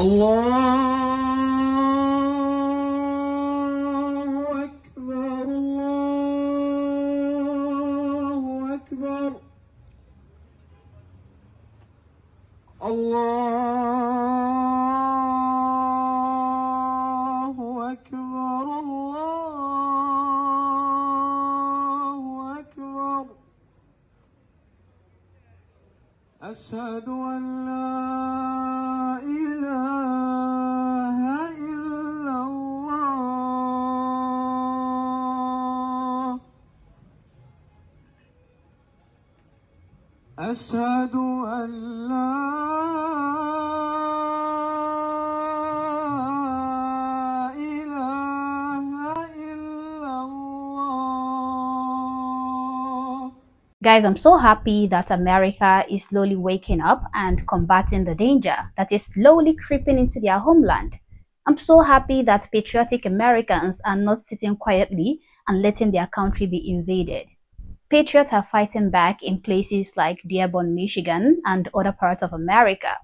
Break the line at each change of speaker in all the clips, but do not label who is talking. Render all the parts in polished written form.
الله أكبر الله أكبر الله أكبر الله أكبر أشهد أن لا إله إلا الله أشهد أن لا
Guys, I'm so happy that America is slowly waking up and combating the danger that is slowly creeping into their homeland. I'm so happy that patriotic Americans are not sitting quietly and letting their country be invaded. Patriots are fighting back in places like Dearborn, Michigan, and other parts of America.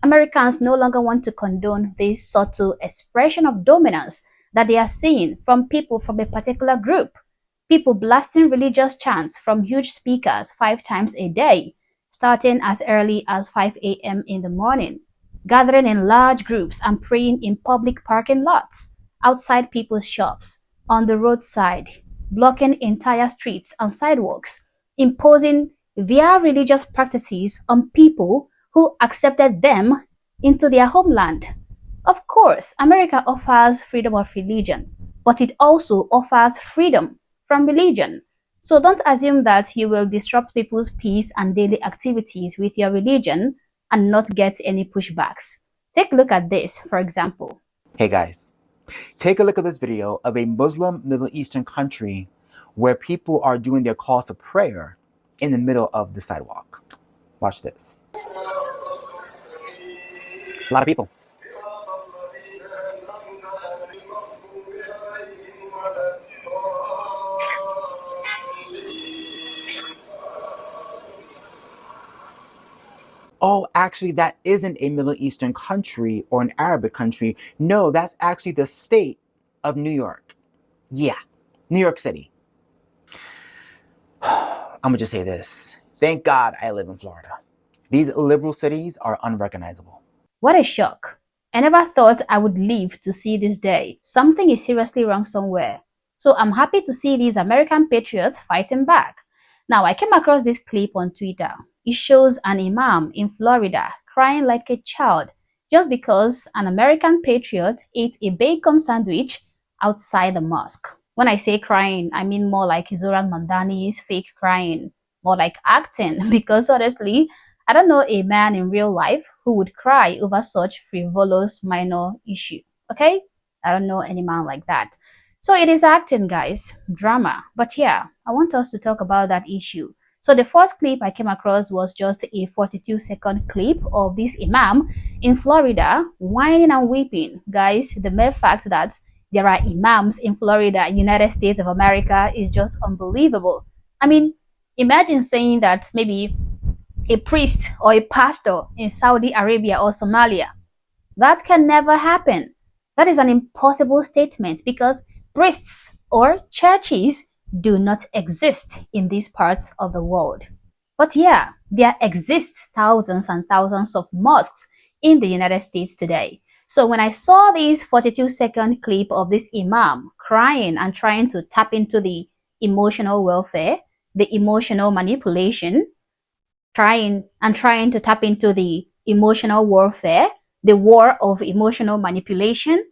Americans no longer want to condone this subtle expression of dominance that they are seeing from people from a particular group. People blasting religious chants from huge speakers 5 times a day, starting as early as 5 a.m. in the morning, gathering in large groups and praying in public parking lots, outside people's shops, on the roadside, blocking entire streets and sidewalks, imposing their religious practices on people who accepted them into their homeland. Of course, America offers freedom of religion, but it also offers freedom from religion. So don't assume that you will disrupt people's peace and daily activities with your religion and not get any pushbacks. Take a look at this, for example.
Hey guys, take a look at this video of a Muslim Middle Eastern country where people are doing their call to prayer in the middle of the sidewalk. Watch this. A lot of people. Oh, actually, that isn't a Middle Eastern country or an Arabic country. No, that's actually the state of New York. Yeah, New York City. I'm gonna just say this. Thank God I live in Florida. These liberal cities are unrecognizable.
What a shock. I never thought I would live to see this day. Something is seriously wrong somewhere. So I'm happy to see these American patriots fighting back. Now, I came across this clip on Twitter. It shows an imam in Florida crying like a child just because an American patriot ate a bacon sandwich outside the mosque. When I say crying, I mean more like Zoran Mandani's fake crying, more like acting, because honestly, I don't know a man in real life who would cry over such frivolous minor issue, okay? I don't know any man like that. So it is acting, guys, drama. But yeah, I want us to talk about that issue. So the first clip I came across was just a 42-second clip of this imam in Florida whining and weeping. Guys, the mere fact that there are imams in Florida, United States of America, is just unbelievable. I mean, imagine saying that maybe a priest or a pastor in Saudi Arabia or Somalia. That can never happen. That is an impossible statement because priests or churches do not exist in these parts of the world. But yeah, there exist thousands and thousands of mosques in the United States today. So when I saw this 42-second clip of this imam crying and trying to tap into the emotional welfare, the emotional manipulation, trying to tap into the emotional warfare, the war of emotional manipulation,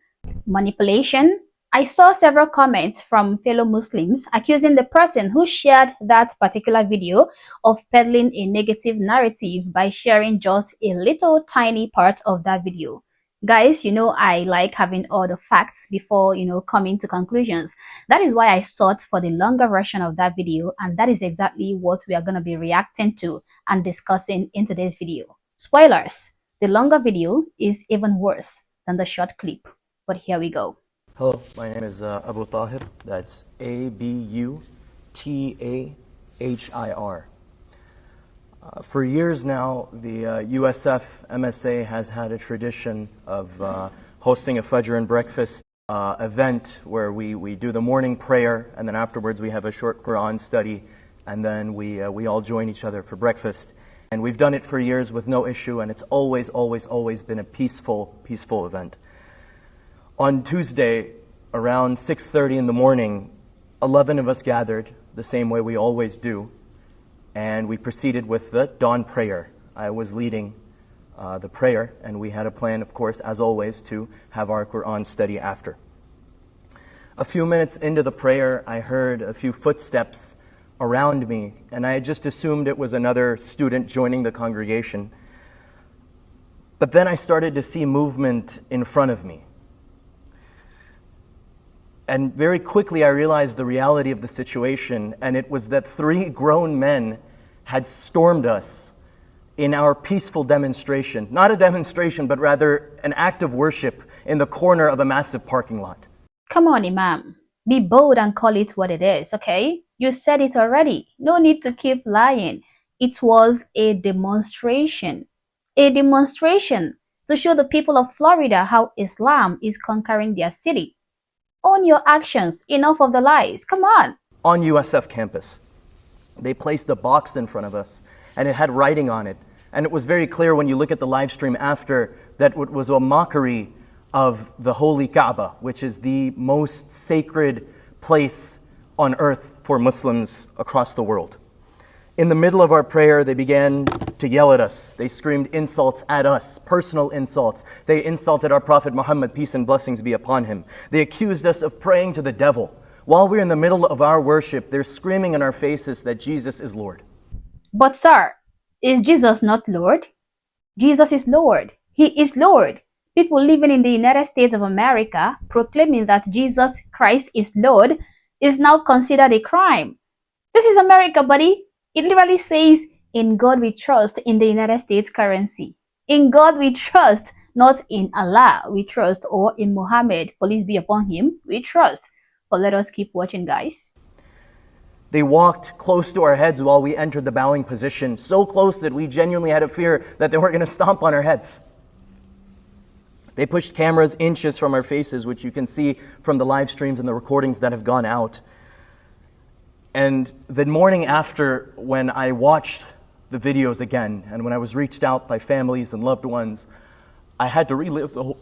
I saw several comments from fellow Muslims accusing the person who shared that particular video of peddling a negative narrative by sharing just a little tiny part of that video. Guys, you know I like having all the facts before, coming to conclusions. That is why I sought for the longer version of that video, and that is exactly what we are going to be reacting to and discussing in today's video. Spoilers, the longer video is even worse than the short clip, but here we go.
Hello, my name is Abu Tahir. That's Abutahir. For years now, the USF MSA has had a tradition of hosting a Fajr and breakfast event where we do the morning prayer, and then afterwards we have a short Quran study, and then we all join each other for breakfast. And we've done it for years with no issue, and it's always been a peaceful event. On Tuesday, around 6:30 in the morning, 11 of us gathered, the same way we always do, and we proceeded with the dawn prayer. I was leading the prayer, and we had a plan, of course, as always, to have our Quran study after. A few minutes into the prayer, I heard a few footsteps around me, and I had just assumed it was another student joining the congregation. But then I started to see movement in front of me. And very quickly I realized the reality of the situation, and it was that 3 grown men had stormed us in our peaceful demonstration. Not a demonstration, but rather an act of worship in the corner of a massive parking lot.
Come on, Imam. Be bold and call it what it is, okay? You said it already. No need to keep lying. It was a demonstration. A demonstration to show the people of Florida how Islam is conquering their city. Own your actions. Enough of the lies. Come on.
On USF campus, they placed a box in front of us, and it had writing on it. And it was very clear when you look at the live stream after that it was a mockery of the holy Kaaba, which is the most sacred place on earth for Muslims across the world. In the middle of our prayer, they began to yell at us. They screamed insults at us, personal insults. They insulted our Prophet Muhammad, peace and blessings be upon him. They accused us of praying to the devil. While we're in the middle of our worship, they're screaming in our faces that Jesus is Lord.
But sir, is Jesus not Lord? Jesus is Lord. He is Lord. People living in the United States of America proclaiming that Jesus Christ is Lord is now considered a crime. This is America, buddy. It literally says, in God we trust in the United States currency. In God we trust, not in Allah we trust, or in Muhammad, peace be upon him, we trust. But let us keep watching, guys.
They walked close to our heads while we entered the bowing position, so close that we genuinely had a fear that they were going to stomp on our heads. They pushed cameras inches from our faces, which you can see from the live streams and the recordings that have gone out. And the morning after, when I watched the videos again, and when I was reached out by families and loved ones, I had to relive the whole...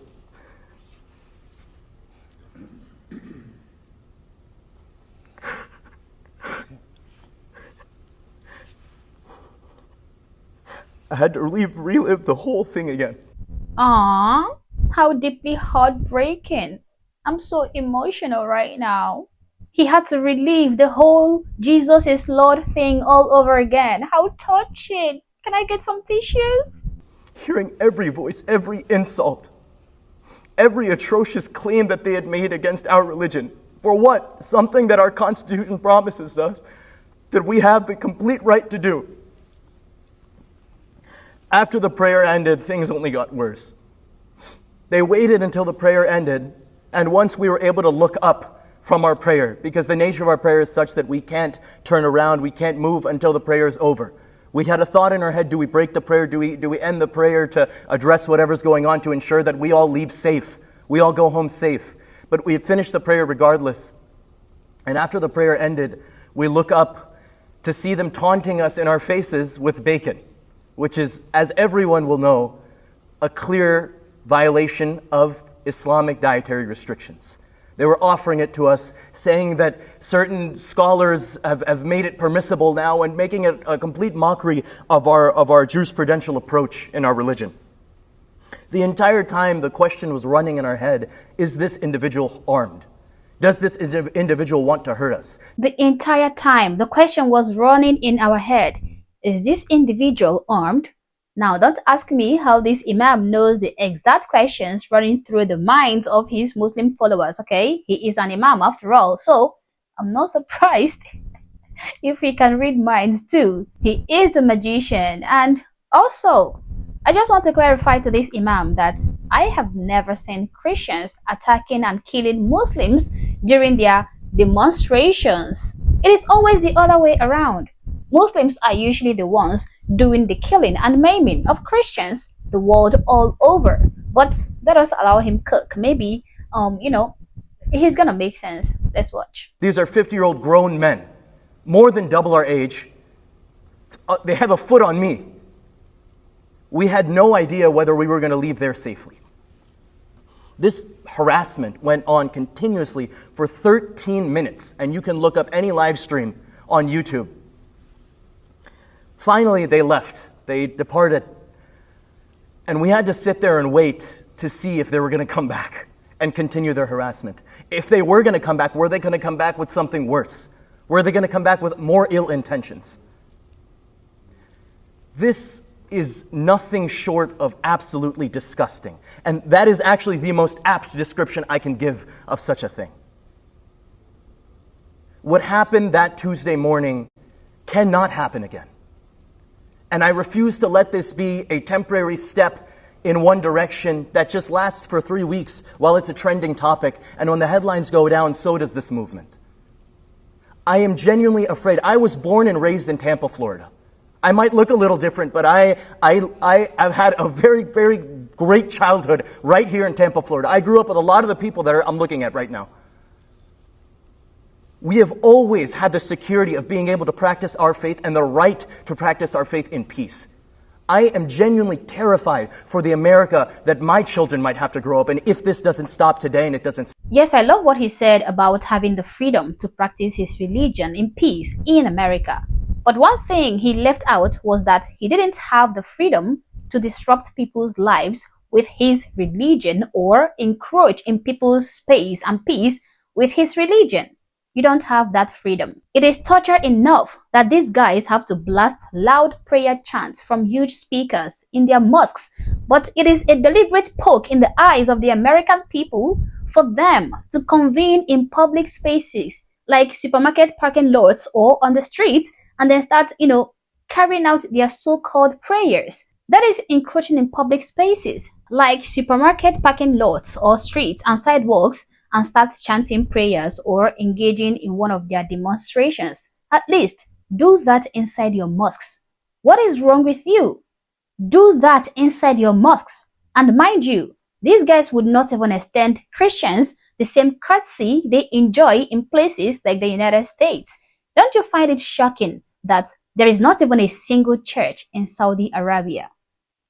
I had to relive the whole thing again.
Aww, how deeply heartbreaking. I'm so emotional right now. He had to relive the whole Jesus is Lord thing all over again. How touching. Can I get some tissues?
Hearing every voice, every insult, every atrocious claim that they had made against our religion. For what? Something that our Constitution promises us that we have the complete right to do. After the prayer ended, things only got worse. They waited until the prayer ended, and once we were able to look up from our prayer, because the nature of our prayer is such that we can't turn around, we can't move until the prayer is over. We had a thought in our head, do we break the prayer, do we end the prayer to address whatever's going on to ensure that we all leave safe, we all go home safe. But we had finished the prayer regardless. And after the prayer ended, we look up to see them taunting us in our faces with bacon, which is, as everyone will know, a clear violation of Islamic dietary restrictions. They were offering it to us, saying that certain scholars have made it permissible now and making it a complete mockery of our jurisprudential approach in our religion. The entire time the question was running in our head, is this individual armed? Does this individual want to hurt us?
The entire time the question was running in our head, is this individual armed? Now, don't ask me how this Imam knows the exact questions running through the minds of his Muslim followers, okay? He is an Imam after all, so I'm not surprised if he can read minds too. He is a magician. And also, I just want to clarify to this Imam that I have never seen Christians attacking and killing Muslims during their demonstrations. It is always the other way around. Muslims are usually the ones doing the killing and maiming of Christians the world all over. But let us allow him cook. Maybe, he's gonna make sense. Let's watch.
These are 50-year-old grown men, more than double our age. They have a foot on me. We had no idea whether we were going to leave there safely. This harassment went on continuously for 13 minutes, and you can look up any live stream on YouTube. Finally, they left. They departed. And we had to sit there and wait to see if they were going to come back and continue their harassment. If they were going to come back, were they going to come back with something worse? Were they going to come back with more ill intentions? This is nothing short of absolutely disgusting. And that is actually the most apt description I can give of such a thing. What happened that Tuesday morning cannot happen again. And I refuse to let this be a temporary step in one direction that just lasts for 3 weeks while it's a trending topic, and when the headlines go down, so does this movement. I am genuinely afraid. I was born and raised in Tampa, Florida. I might look a little different, but I've had a very, very great childhood right here in Tampa, Florida. I grew up with a lot of the people that I'm looking at right now. We have always had the security of being able to practice our faith and the right to practice our faith in peace. I am genuinely terrified for the America that my children might have to grow up in if this doesn't stop today and it doesn't.
Yes, I love what he said about having the freedom to practice his religion in peace in America. But one thing he left out was that he didn't have the freedom to disrupt people's lives with his religion or encroach in people's space and peace with his religion. You don't have that freedom. It is torture enough that these guys have to blast loud prayer chants from huge speakers in their mosques, but it is a deliberate poke in the eyes of the American people for them to convene in public spaces like supermarket parking lots or on the streets and then start, carrying out their so-called prayers. That is encroaching in public spaces like supermarket parking lots or streets and sidewalks and start chanting prayers or engaging in one of their demonstrations. At least do that inside your mosques. What is wrong with you? Do that inside your mosques. And mind you, these guys would not even extend Christians the same courtesy they enjoy in places like the United States. Don't you find it shocking that there is not even a single church in Saudi Arabia?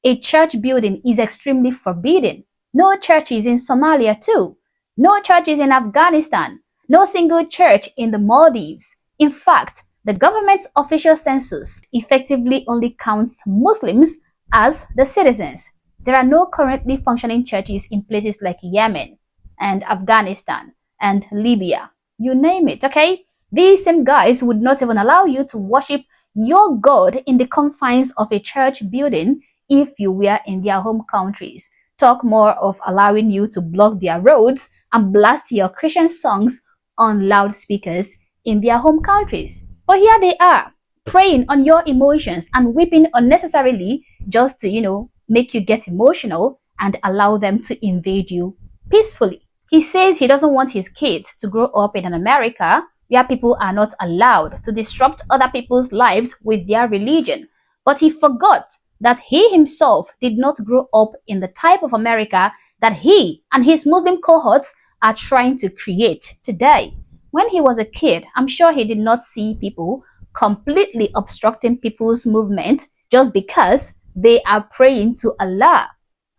A church building is extremely forbidden. No churches in Somalia too. No churches in Afghanistan. No single church in the Maldives. In fact, the government's official census effectively only counts Muslims as the citizens. There are no currently functioning churches in places like Yemen and Afghanistan and Libya. You name it, okay? These same guys would not even allow you to worship your God in the confines of a church building if you were in their home countries. Talk more of allowing you to block their roads and blast your Christian songs on loudspeakers in their home countries. But here they are, preying on your emotions and weeping unnecessarily just to, make you get emotional and allow them to invade you peacefully. He says he doesn't want his kids to grow up in an America where people are not allowed to disrupt other people's lives with their religion. But he forgot that he himself did not grow up in the type of America that he and his Muslim cohorts are trying to create today. When he was a kid, I'm sure he did not see people completely obstructing people's movement just because they are praying to Allah.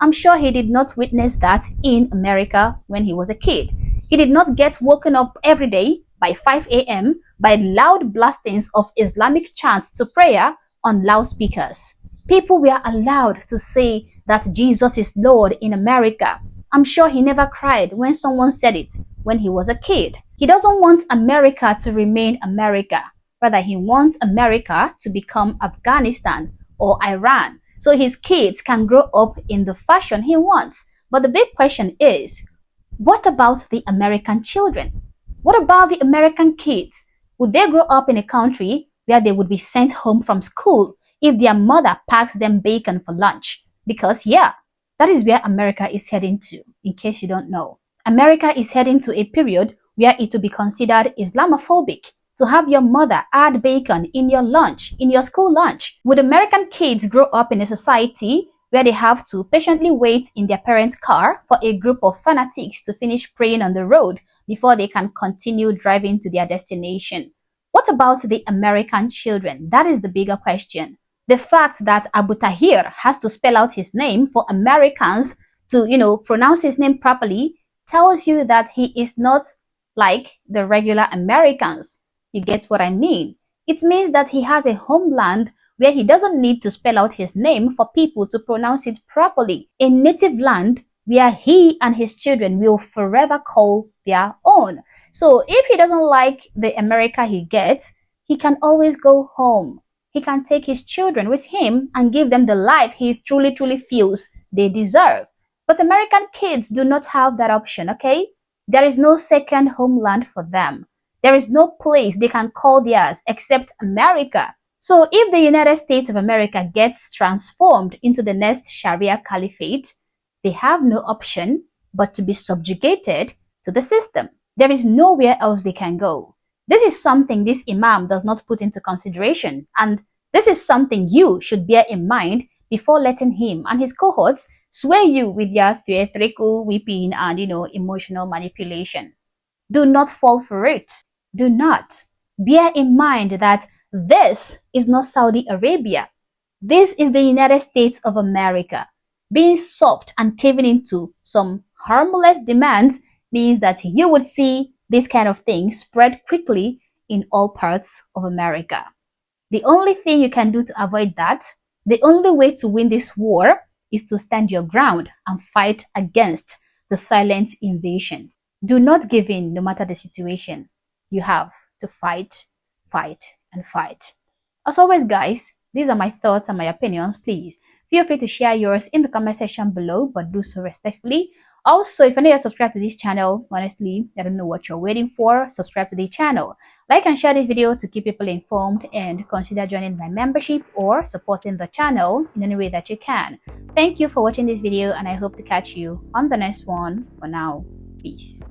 I'm sure he did not witness that in America when he was a kid. He did not get woken up every day by 5 a.m. by loud blastings of Islamic chants to prayer on loudspeakers. People were allowed to say that Jesus is Lord in America. I'm sure he never cried when someone said it when he was a kid. He doesn't want America to remain America. Rather, he wants America to become Afghanistan or Iran so his kids can grow up in the fashion he wants. But the big question is, what about the American children? What about the American kids? Would they grow up in a country where they would be sent home from school if their mother packs them bacon for lunch? Because that is where America is heading to, in case you don't know. America is heading to a period where it will be considered Islamophobic to have your mother add bacon in your lunch, in your school lunch? Would American kids grow up in a society where they have to patiently wait in their parents' car for a group of fanatics to finish praying on the road before they can continue driving to their destination? What about the American children? That is the bigger question. The fact that Abu Tahir has to spell out his name for Americans to, pronounce his name properly tells you that he is not like the regular Americans. You get what I mean? It means that he has a homeland where he doesn't need to spell out his name for people to pronounce it properly. A native land where he and his children will forever call their own. So if he doesn't like the America he gets, he can always go home. He can take his children with him and give them the life he truly feels they deserve. But American kids do not have that option, okay? There is no second homeland for them. There is no place they can call theirs except America. So if the United States of America gets transformed into the next Sharia caliphate, they have no option but to be subjugated to the system. There is nowhere else they can go. This is something this Imam does not put into consideration, and this is something you should bear in mind before letting him and his cohorts sway you with their theatrical whipping and, emotional manipulation. Do not fall for it. Do not. Bear in mind that this is not Saudi Arabia. This is the United States of America. Being soft and caving into some harmless demands means that you would see this kind of thing spread quickly in all parts of America. The only thing you can do to avoid that, the only way to win this war, is to stand your ground and fight against the silent invasion. Do not give in no matter the situation. You have to fight, and fight. As always, guys, these are my thoughts and my opinions. Please feel free to share yours in the comment section below, but do so respectfully. Also, if you're not yet subscribed to this channel, honestly, I don't know what you're waiting for. Subscribe to the channel. Like and share this video to keep people informed, and consider joining my membership or supporting the channel in any way that you can. Thank you for watching this video, and I hope to catch you on the next one. For now, peace.